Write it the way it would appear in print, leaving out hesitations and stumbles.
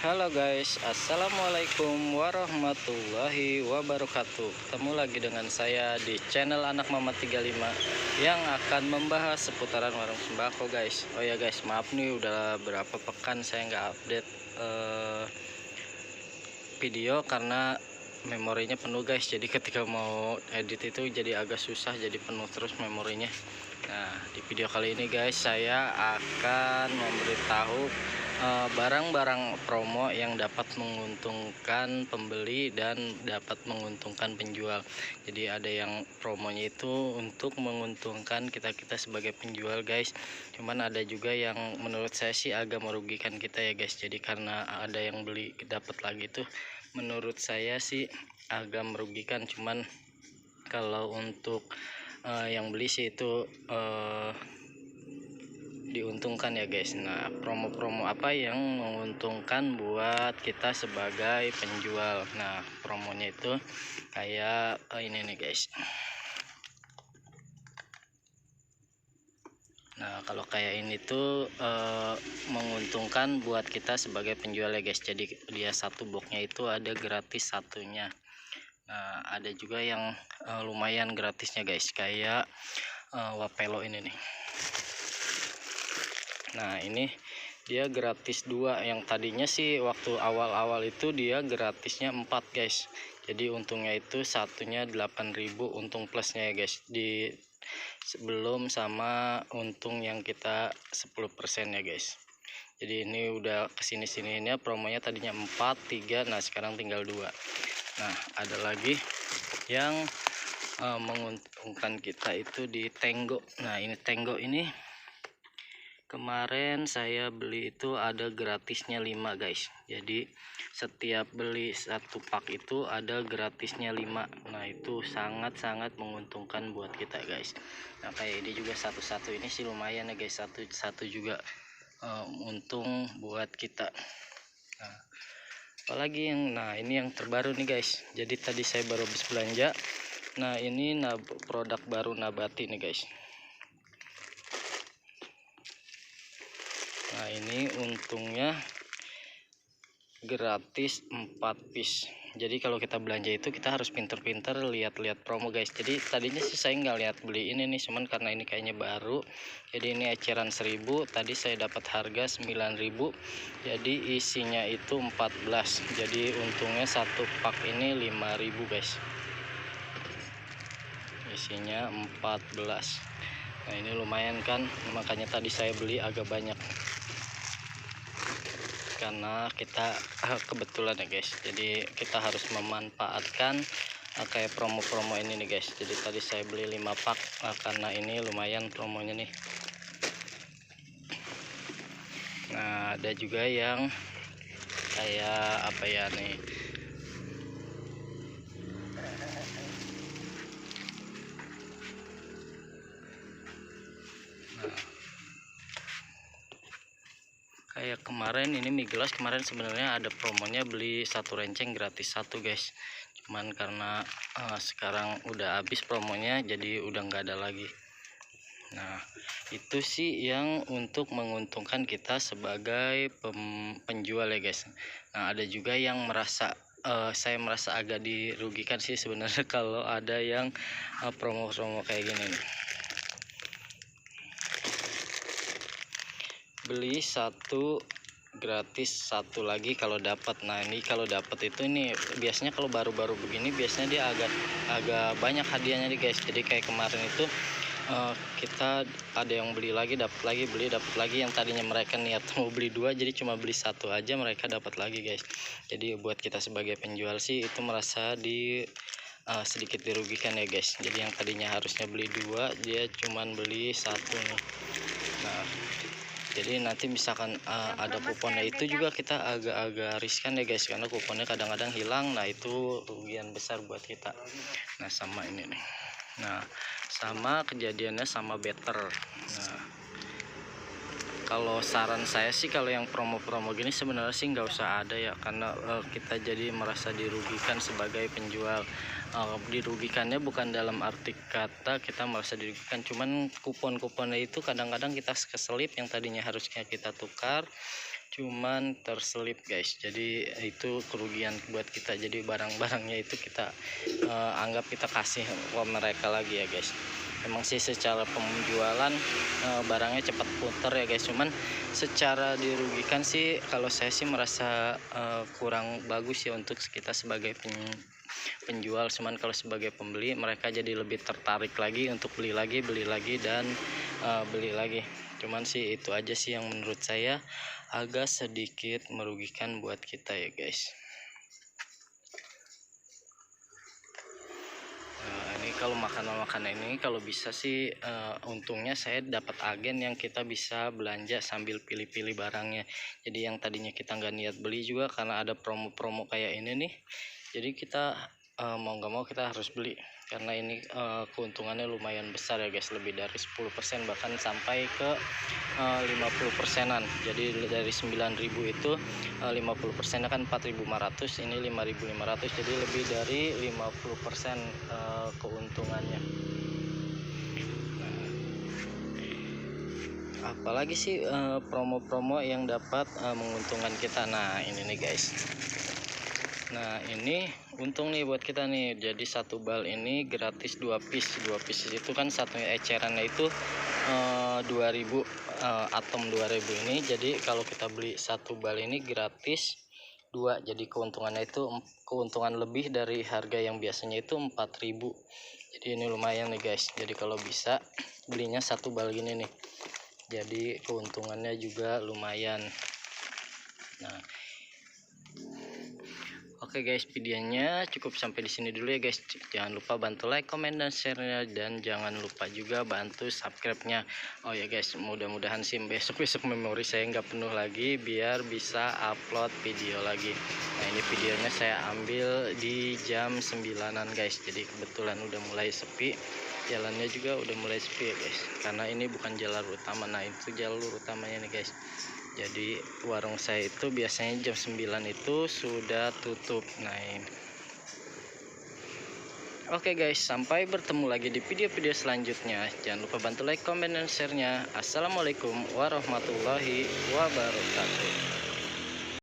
Halo guys, assalamualaikum warahmatullahi wabarakatuh. Ketemu lagi dengan saya di channel Anak Mama 35 yang akan membahas seputaran warung sembako guys. Oh ya guys, maaf nih udah berapa pekan saya nggak update video karena memorinya penuh guys. Jadi ketika mau edit itu jadi agak susah, jadi penuh terus memorinya. Nah, di video kali ini guys saya akan memberitahu barang-barang promo yang dapat menguntungkan pembeli dan dapat menguntungkan penjual. Jadi ada yang promonya itu untuk menguntungkan kita sebagai penjual guys, cuman ada juga yang menurut saya sih agak merugikan kita ya guys. Jadi karena ada yang beli dapat lagi tuh, menurut saya sih agak merugikan. Cuman kalau untuk yang beli sih itu diuntungkan ya guys. Nah, promo-promo apa yang menguntungkan buat kita sebagai penjual? Nah, promonya itu kayak ini nih guys. Nah, kalau kayak ini tuh menguntungkan buat kita sebagai penjual ya guys. Jadi dia satu boxnya itu ada gratis satunya. Nah, ada juga yang lumayan gratisnya guys, kayak Wapelo ini nih. Nah, ini dia gratis 2, yang tadinya sih waktu awal-awal itu dia gratisnya 4 guys. Jadi untungnya itu satunya 8.000 untung plusnya ya guys, di sebelum sama untung yang kita 10% ya guys. Jadi ini udah kesini-sininya promonya tadinya 4, 3, nah sekarang tinggal 2. Nah, ada lagi yang menguntungkan kita itu di Tenggo. Nah, ini Tenggo ini kemarin saya beli itu ada gratisnya 5 guys. Jadi setiap beli satu pak itu ada gratisnya 5. Nah, itu sangat-sangat menguntungkan buat kita guys. Nah, kayak ini juga satu-satu ini sih lumayan ya guys, satu-satu juga untung buat kita. Nah, apalagi yang ini yang terbaru nih guys. Jadi tadi saya baru habis belanja. Nah, ini produk baru Nabati nih guys. Nah, ini untungnya gratis 4 piece. Jadi kalau kita belanja itu kita harus pinter-pinter lihat-lihat promo guys. Jadi tadinya sih saya nggak lihat beli ini nih, cuman karena ini kayaknya baru. Jadi ini eceran 1000, tadi saya dapat harga 9.000. Jadi isinya itu 14. Jadi untungnya satu pak ini 5.000 guys. Isinya 14. Nah, ini lumayan kan, makanya tadi saya beli agak banyak karena kita kebetulan ya guys. Jadi kita harus memanfaatkan kayak promo-promo ini nih guys. Jadi tadi saya beli 5 pak karena ini lumayan promonya nih. Nah, ada juga yang kayak apa ya nih, kayak kemarin ini mie gelas. Kemarin sebenarnya ada promonya beli satu renceng gratis satu guys, cuman karena sekarang udah habis promonya jadi udah nggak ada lagi. Nah, itu sih yang untuk menguntungkan kita sebagai penjual ya guys. Nah, ada juga yang saya merasa agak dirugikan sih sebenarnya kalau ada yang promo-promo kayak gini nih. Beli satu gratis satu lagi kalau dapat. Nah, ini kalau dapat itu ini biasanya kalau baru-baru begini biasanya dia agak banyak hadiahnya nih guys. Jadi kayak kemarin itu kita ada yang beli lagi dapat lagi, beli dapat lagi. Yang tadinya mereka niat mau beli 2 jadi cuma beli satu aja, mereka dapat lagi guys. Jadi buat kita sebagai penjual sih itu merasa sedikit dirugikan ya guys. Jadi yang tadinya harusnya beli 2 dia cuman beli satu nih. Nah, jadi nanti misalkan ada kuponnya itu juga kita agak-agak riskan ya guys, karena kuponnya kadang-kadang hilang. Nah, itu kerugian besar buat kita. Nah, sama ini nih. Nah, sama kejadiannya sama Better. Nah, kalau saran saya sih kalau yang promo-promo gini sebenarnya sih nggak usah ada ya, karena kita jadi merasa dirugikan sebagai penjual. Dirugikannya bukan dalam arti kata kita merasa dirugikan, cuman kupon-kuponnya itu kadang-kadang kita keselip, yang tadinya harusnya kita tukar cuman terselip guys, jadi itu kerugian buat kita. Jadi barang-barangnya itu kita anggap kita kasih ke mereka lagi ya guys. Emang sih secara penjualan barangnya cepat putar ya guys, cuman secara dirugikan sih kalau saya sih merasa kurang bagus ya untuk kita sebagai penjual. Cuman kalau sebagai pembeli mereka jadi lebih tertarik lagi untuk beli lagi dan beli lagi. Cuman sih itu aja sih yang menurut saya agak sedikit merugikan buat kita ya guys. Ini kalau makanan-makanan ini kalau bisa sih untungnya saya dapat agen yang kita bisa belanja sambil pilih-pilih barangnya. Jadi yang tadinya kita nggak niat beli juga karena ada promo-promo kayak ini nih, jadi kita mau nggak mau kita harus beli karena ini keuntungannya lumayan besar ya guys, lebih dari 10%, bahkan sampai ke 50%-an. Jadi dari 9.000 itu 50%-nya kan 4.500, ini 5.500, jadi lebih dari 50% keuntungannya. Apalagi sih promo-promo yang dapat menguntungkan kita. Nah ini nih guys, nah ini untung nih buat kita nih. Jadi satu bal ini gratis 2 piece itu kan satunya ecerannya itu 2000 atom 2000 ini. Jadi kalau kita beli satu bal ini gratis 2, jadi keuntungannya itu keuntungan lebih dari harga yang biasanya itu 4000. Jadi ini lumayan nih guys, jadi kalau bisa belinya satu bal gini nih, jadi keuntungannya juga lumayan. Nah oke guys, videonya cukup sampai di sini dulu ya guys. Jangan lupa bantu like, comment, dan share-nya, dan jangan lupa juga bantu subscribe-nya. Oh ya guys, mudah-mudahan sih besok memori saya nggak penuh lagi biar bisa upload video lagi. Nah ini videonya saya ambil di jam 9-an guys, jadi kebetulan udah mulai sepi, jalannya juga udah mulai sepi ya guys, karena ini bukan jalur utama. Nah itu jalur utamanya nih guys. Jadi warung saya itu biasanya jam 9 itu sudah tutup. Nah ini. Oke guys, sampai bertemu lagi di video-video selanjutnya. Jangan lupa bantu like, comment, dan share-nya. Assalamualaikum warahmatullahi wabarakatuh.